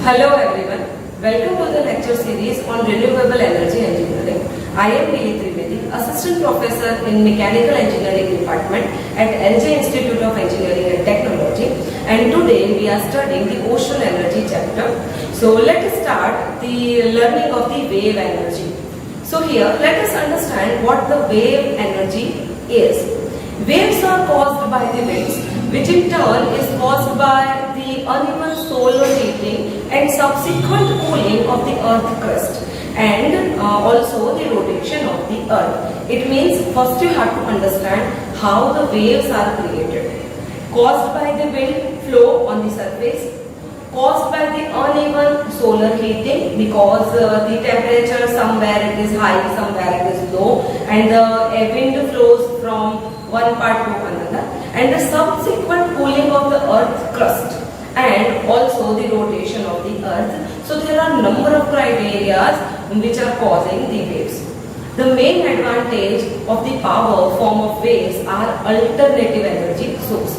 Hello everyone, welcome to the lecture series on renewable energy engineering. I am Trivedi, Assistant Professor in Mechanical Engineering Department at LJIET Institute of Engineering and Technology, and today we are studying the ocean energy chapter. So let us start the learning of the wave energy. So here let us understand what the wave energy is. Waves are caused by the winds, which in turn is caused by the uneven solar heating and subsequent cooling of the earth crust, and also the rotation of the earth. It means first you have to understand how the waves are created. Caused by the wind flow on the surface, caused by the uneven solar heating because the temperature somewhere it is high, somewhere it is low, and the wind flows from one part to another, and the subsequent cooling of the earth crust, and also the rotation of the earth. So there are number of criteria which are causing the waves. The main advantage of the power form of waves are alternative energy source.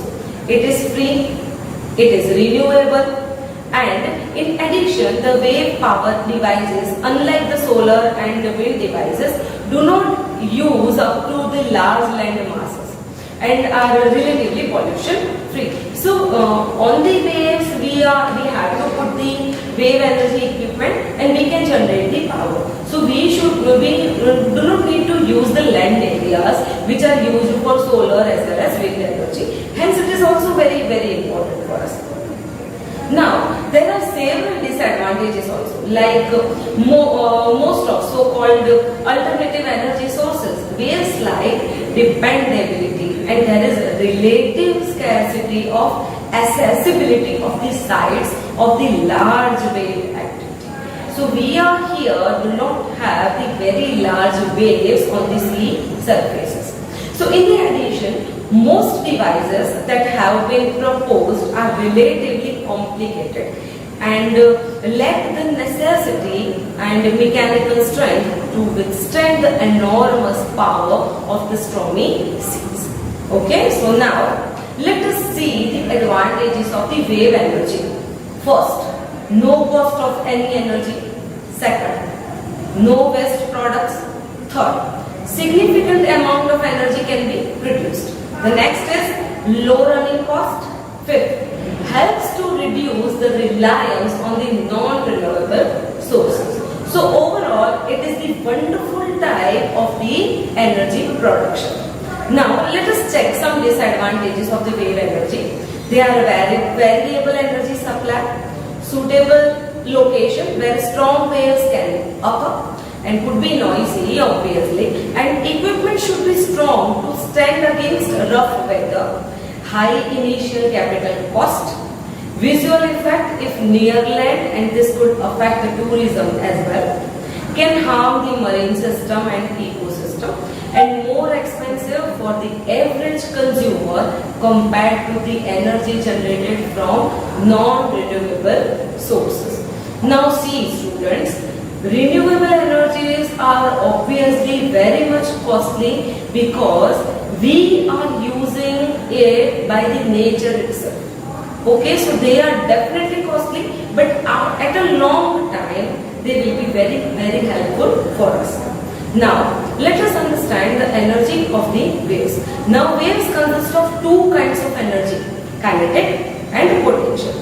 It is free, it is renewable, and in addition the wave power devices, unlike the solar and the wind devices, do not use up to the large land masses and are relatively pollution free. So on the waves we have to put the wave energy equipment and we can generate the power. So we do not need to use the land areas which are used for solar as well as wind energy. Hence it is also very important for us. Now there are several disadvantages also, like most of so-called alternative energy sources, waves like dependability, and there is relative scarcity of accessibility of the sites of the large wave activity. So we are here do not have the very large waves on the sea surfaces. So in the addition, most devices that have been proposed are relatively complicated and lack the necessity and mechanical strength to withstand the enormous power of the stormy seas. Okay, so now let us see the advantages of the wave energy. First, no cost of any energy. Second, no waste products. Third, significant amount of energy can be produced. The next is low running cost. Fifth, helps to reduce the reliance on the non-renewable sources. So overall, it is the wonderful type of the energy production. Now let us check some disadvantages of the wave energy. They are variable energy supply, suitable location where strong waves can occur and could be noisy obviously, and equipment should be strong to stand against rough weather, high initial capital cost, visual effect if near land, and this could affect the tourism as well, can harm the marine system and ecosystem, and more expensive for the average consumer compared to the energy generated from non-renewable sources. Now see students, renewable energies are obviously very much costly because we are using it by the nature itself. Okay, so they are definitely costly, but at a long time they will be very helpful for us. Now let us understand the energy of the waves. Now waves consist of two kinds of energy, kinetic and potential.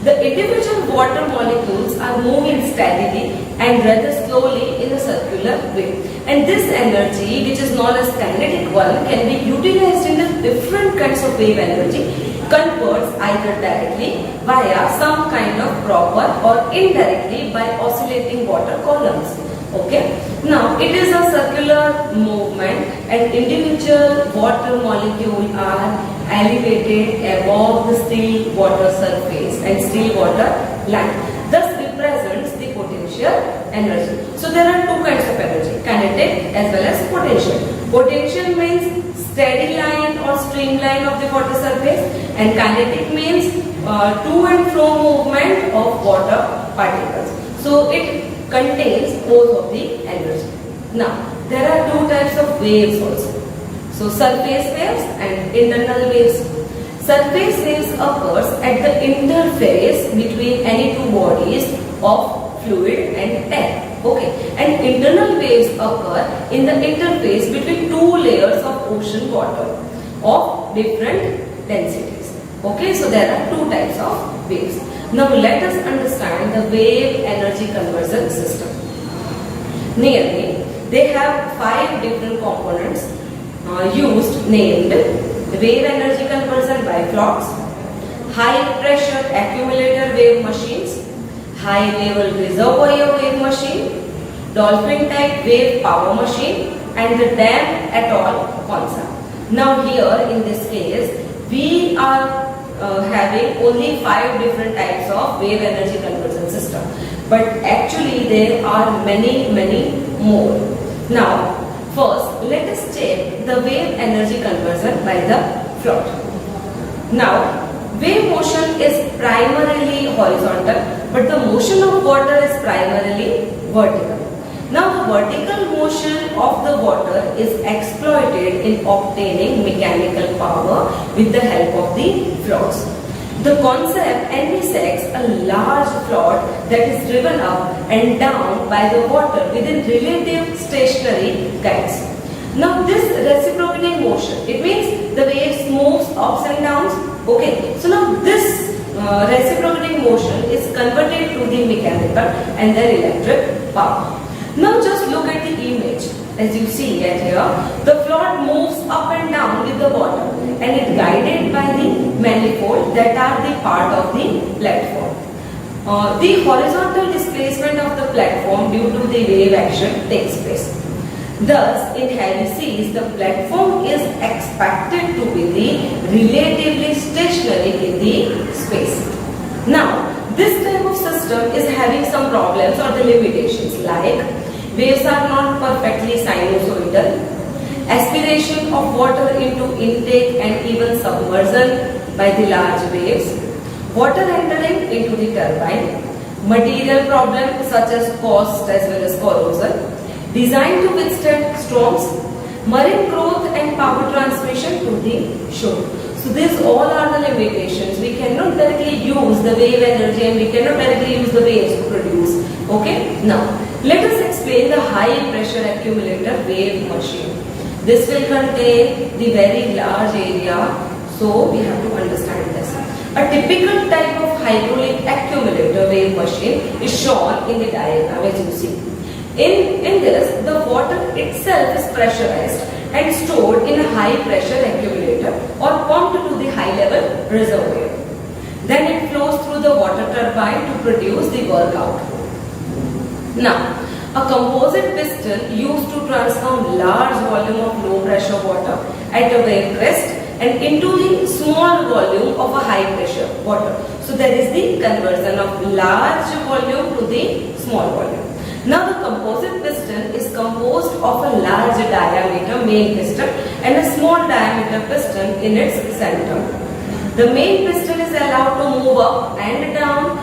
The individual water molecules are moving steadily and rather slowly in a circular way, and this energy, which is known as kinetic one, can be utilized in the different kinds of wave energy, converts either directly via some kind of proper or indirectly by oscillating water columns. Okay, now it is a circular movement and individual water molecules are elevated above the still water surface and still water line. Thus represents the potential energy. So there are two kinds of energy, kinetic as well as potential. Potential means steady line or streamline of the water surface, and kinetic means to and fro movement of water particles. So it contains both of the energy. Now there are two types of waves also. So surface waves and internal waves. Surface waves occurs at the interface between any two bodies of fluid and air. Okay, and internal waves occur in the interface between two layers of ocean water of different densities. Okay, so there are two types of waves. Now let us understand the wave energy conversion system. Nearly, they have 5 different components used, named wave energy conversion by floats, high pressure accumulator wave machines, high level reservoir wave machine, dolphin type wave power machine, and the dam at all concept. Now here in this case, we are having only 5 different types of wave energy conversion system, but actually there are many more. Now first let us check the wave energy conversion by the float. Now wave motion is primarily horizontal, but the motion of water is primarily vertical. Now the vertical motion of the water is exploited in obtaining mechanical power with the help of the floats. The concept envisaged a large float that is driven up and down by the water within relative stationary guides. Now this reciprocating motion, it means the waves moves ups and downs. Okay, so now this reciprocating motion is converted to the mechanical and then electric power. Now just look at the image. As you see at here, the float moves up and down with the water and it guided by the manifold that are the part of the platform. The horizontal displacement of the platform due to the wave action takes place. Thus, in heavy seas, the platform is expected to be relatively stationary in the space. Now, this type of system is having some problems or the limitations, like waves are not perfectly sinusoidal, aspiration of water into intake and even submersion by the large waves, water entering into the turbine, material problems such as cost as well as corrosion, designed to withstand storms, marine growth and power transmission to the shore. So these all are the limitations. We cannot directly use the wave energy and we cannot directly use the waves to produce. Okay. Now let us explain the high pressure accumulator wave machine. This will contain the very large area, so we have to understand this. A typical type of hydraulic accumulator wave machine is shown in the diagram as you see. In this, the water itself is pressurized and stored in a high pressure accumulator or pumped to the high level reservoir. Then it flows through the water turbine to produce the work output. Now, a composite piston used to transform large volume of low pressure water at a wave crest and into the small volume of a high pressure water. So there is the conversion of large volume to the small volume. Now the composite piston is composed of a large diameter main piston and a small diameter piston in its center. The main piston is allowed to move up and down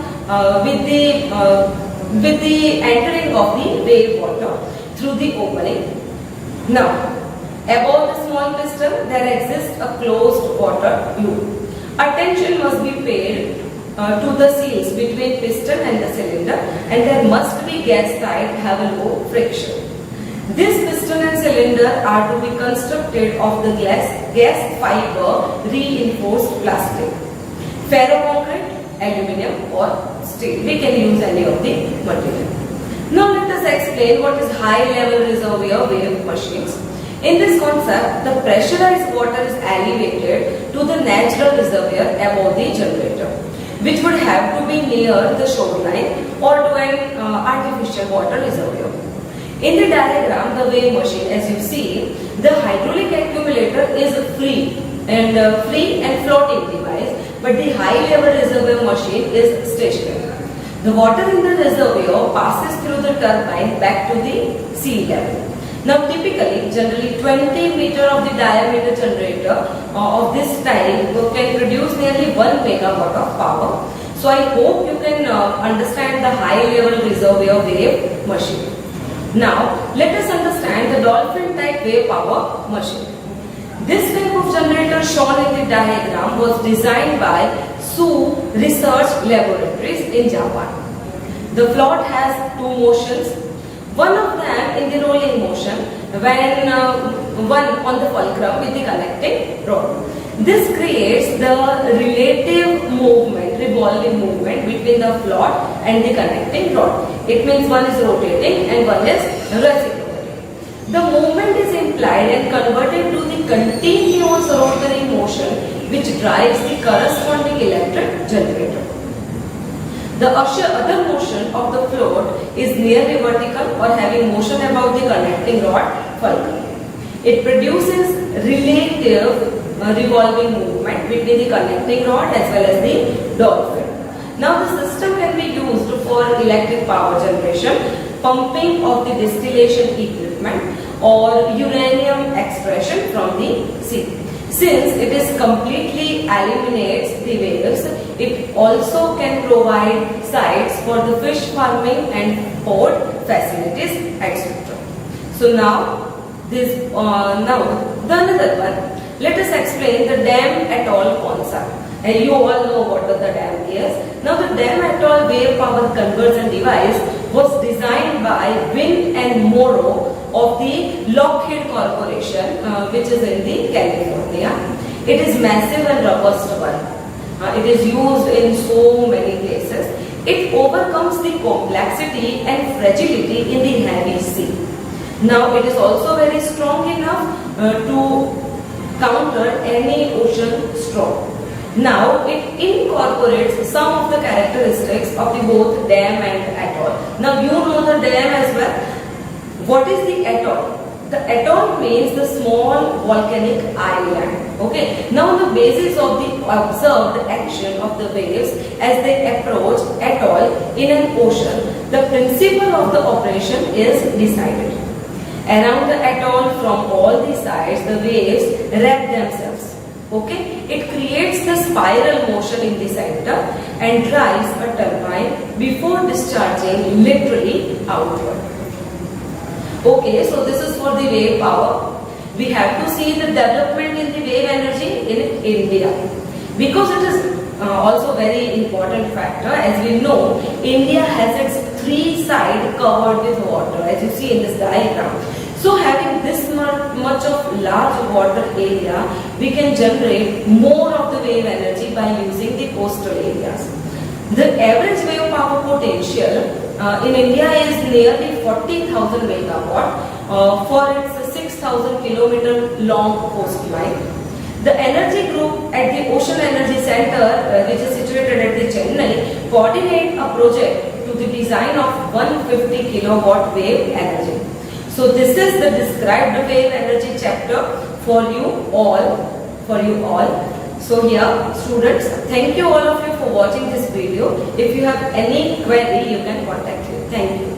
with the entering of the wave water through the opening. Now, above the small piston there exists a closed water loop. Attention must be paid to the seals between piston and the cylinder, and there must be gas tight, have a low friction. This piston and cylinder are to be constructed of the gas fiber reinforced plastic, ferroconcrete, aluminium or steel. We can use any of the material. Now let us explain what is high level reservoir wave machines. In this concept, the pressurized water is elevated to the natural reservoir above the generator, which would have to be near the shoreline or to an artificial water reservoir. In the diagram, the wave machine, as you see, the hydraulic accumulator is free and floating device, but the high level reservoir machine is stationary. The water in the reservoir passes through the turbine back to the sea level. Now typically, generally 20 meter of the diameter generator of this type can produce nearly 1 megawatt of power. So I hope you can understand the high level reservoir wave machine. Now let us understand the dolphin type wave power machine. This type of generator shown in the diagram was designed by Su Research Laboratories in Japan. The float has two motions, one of them in the rolling motion, when one on the fulcrum with the connecting rod. This creates the relative movement, revolving movement between the float and the connecting rod. It means one is rotating and one is reciprocating. The movement is implied and converted to the continuous rotary motion which drives the corresponding electric generator. The other motion of the float is nearly vertical or having motion above the connecting rod fulcrum. It produces relative revolving movement between the connecting rod as well as the dolphin. Now the system can be used for electric power generation, pumping of the distillation equipment or uranium extraction from the sea. Since it is completely eliminates the waves, it also can provide sites for the fish farming and port facilities, etc. So now the another one. Let us explain the dam atoll concept. And you all know what the dam is. Now the dam atoll wave power conversion device was designed by Wynn and Morrow of the Lockheed Corporation, which is in the California. It is massive and robust one. It is used in so many places. It overcomes the complexity and fragility in the heavy sea. Now it is also very strong enough to counter any ocean storm. Now it incorporates some of the characteristics of the both dam and atoll. Now you know the dam as well. What is the atoll? The atoll means the small volcanic island. Okay. Now the basis of the observed action of the waves as they approach atoll in an ocean, the principle of the operation is decided. Around the atoll from all the sides, the waves wrap themselves. Okay, it creates the spiral motion in the center and drives a turbine before discharging literally outward. Okay, so this is for the wave power. We have to see the development in the wave energy in India, because it is also very important factor. As we know, India has its three sides covered with water, as you see in this diagram. So having this much of large water area, we can generate more of the wave energy by using the coastal areas. The average wave power potential in India is nearly 40,000 megawatt for its 6,000 kilometer long coastline. The energy group at the Ocean Energy Center, which is situated at the Chennai, coordinate a project to the design of 150 kilowatt wave energy. So this is the described wave energy chapter for you all. So here, students, thank you all of you for watching this video. If you have any query, you can contact me. Thank you.